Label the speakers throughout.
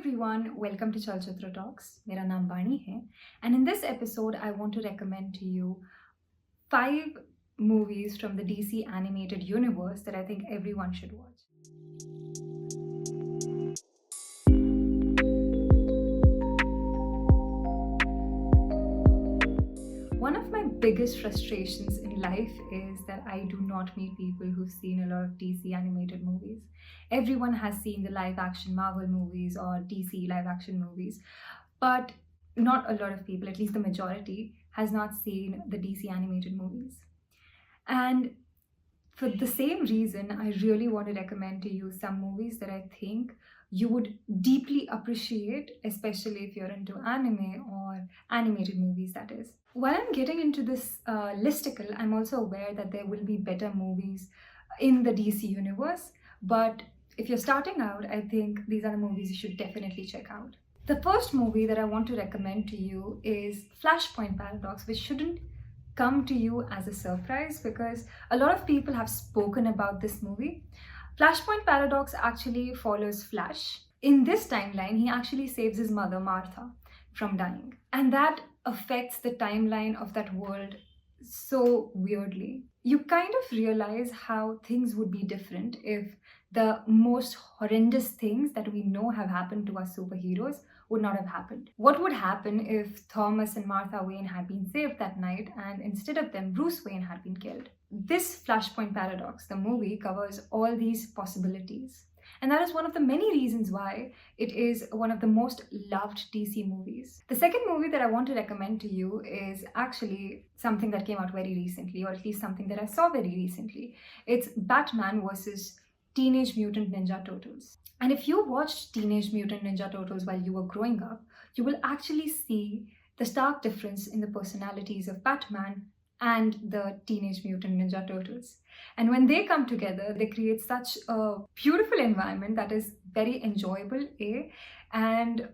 Speaker 1: everyone, welcome to Chalchitra Talks. मेरा नाम बाणी है, and in this episode, I want to recommend to you 5 movies from the DC animated universe that I think everyone should watch. One of my biggest frustrations in life is that I do not meet people who've seen a lot of DC animated movies. Everyone has seen the live action Marvel movies or DC live action movies, but not a lot of people, at least the majority, has not seen the DC animated movies. And for the same reason, I really want to recommend to you some movies that I think you would deeply appreciate, especially if you're into anime or animated movies, that is. While I'm getting into this listicle, I'm also aware that there will be better movies in the DC universe, but if you're starting out, I think these are the movies you should definitely check out. The first movie that I want to recommend to you is Flashpoint Paradox, which shouldn't come to you as a surprise because a lot of people have spoken about this movie. Flashpoint Paradox actually follows Flash. In this timeline, he actually saves his mother, Martha, from dying. And that affects the timeline of that world so weirdly. You kind of realize how things would be different if the most horrendous things that we know have happened to us superheroes would not have happened. What would happen if Thomas and Martha Wayne had been saved that night and instead of them, Bruce Wayne had been killed? This Flashpoint Paradox, the movie, covers all these possibilities. And that is one of the many reasons why it is one of the most loved DC movies. The second movie that I want to recommend to you is actually something that came out very recently, or at least something that I saw very recently. It's Batman versus Teenage Mutant Ninja Turtles. And if you watched Teenage Mutant Ninja Turtles while you were growing up, you will actually see the stark difference in the personalities of Batman and the Teenage Mutant Ninja Turtles. And when they come together, they create such a beautiful environment that is very enjoyable, and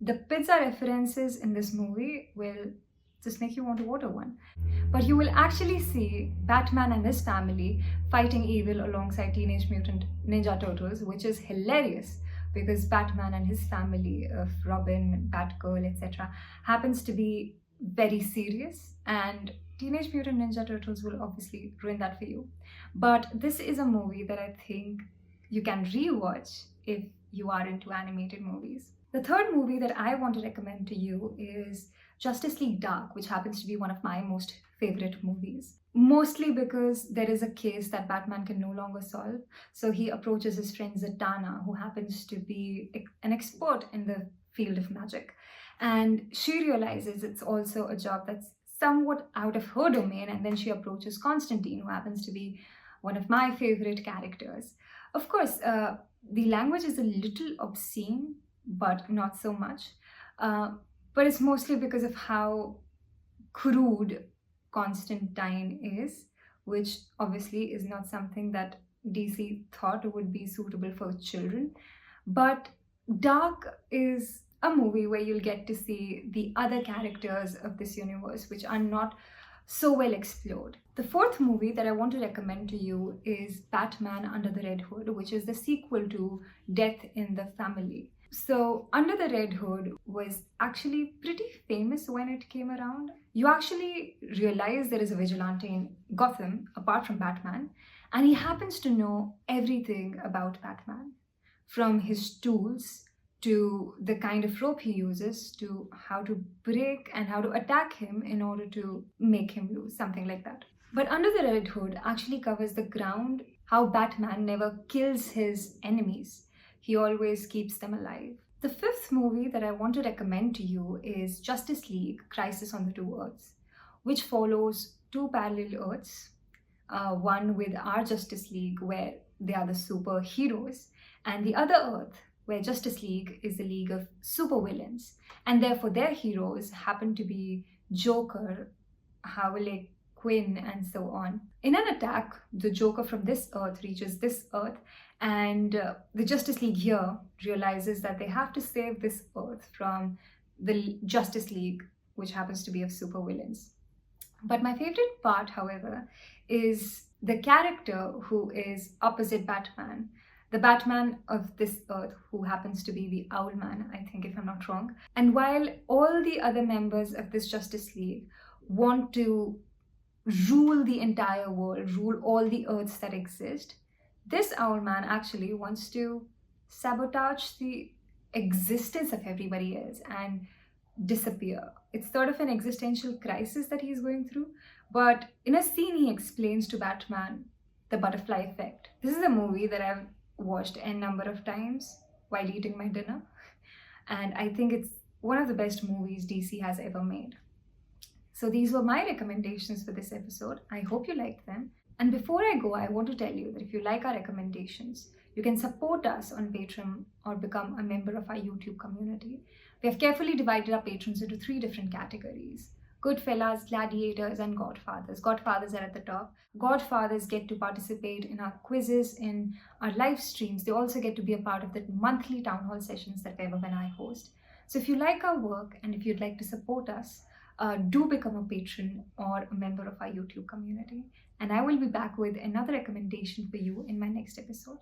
Speaker 1: the pizza references in this movie will just make you want to order one. But you will actually see Batman and his family fighting evil alongside Teenage Mutant Ninja Turtles, which is hilarious because Batman and his family of Robin, Batgirl, etc. happens to be very serious, and Teenage Mutant Ninja Turtles will obviously ruin that for you. But this is a movie that I think you can rewatch if you are into animated movies. The third movie that I want to recommend to you is Justice League Dark, which happens to be one of my most favorite movies. Mostly because there is a case that Batman can no longer solve. So he approaches his friend Zatanna, who happens to be an expert in the field of magic. And she realizes it's also a job that's somewhat out of her domain, and then she approaches Constantine, who happens to be one of my favorite characters. Of course, the language is a little obscene, but not so much. But it's mostly because of how crude Constantine is, which obviously is not something that DC thought would be suitable for children. But Dark is a movie where you'll get to see the other characters of this universe, which are not so well explored. The fourth movie that I want to recommend to you is Batman Under the Red Hood, which is the sequel to Death in the Family. So Under the Red Hood was actually pretty famous when it came around. You actually realize there is a vigilante in Gotham apart from Batman, and he happens to know everything about Batman, from his tools to the kind of rope he uses, to how to break and how to attack him in order to make him lose, something like that. But Under the Red Hood actually covers the ground how Batman never kills his enemies. He always keeps them alive. The fifth movie that I want to recommend to you is Justice League Crisis on the Two Earths, which follows two parallel Earths, one with our Justice League where they are the superheroes, and the other Earth where Justice League is the league of supervillains, and therefore their heroes happen to be Joker, Harley Quinn, and so on. In an attack, the Joker from this Earth reaches this Earth, and the Justice League here realizes that they have to save this Earth from the Justice League, which happens to be of supervillains. But my favorite part, however, is the character who is opposite Batman, the Batman of this earth, who happens to be the Owlman, I think, if I'm not wrong. And while all the other members of this Justice League want to rule the entire world, rule all the Earths that exist, this Owlman actually wants to sabotage the existence of everybody else and disappear. It's sort of an existential crisis that he's going through. But in a scene, he explains to Batman the butterfly effect. This is a movie that I've watched a number of times while eating my dinner, and I think it's one of the best movies DC has ever made. So these were my recommendations for this episode. I hope you liked them. And before I go, I want to tell you that if you like our recommendations, you can support us on Patreon or become a member of our YouTube community. We have carefully divided our patrons into 3 different categories: Goodfellas, Gladiators, and Godfathers. Godfathers are at the top. Godfathers get to participate in our quizzes, in our live streams. They also get to be a part of the monthly town hall sessions that Vaibhav and I host. So if you like our work and if you'd like to support us, do become a patron or a member of our YouTube community. And I will be back with another recommendation for you in my next episode.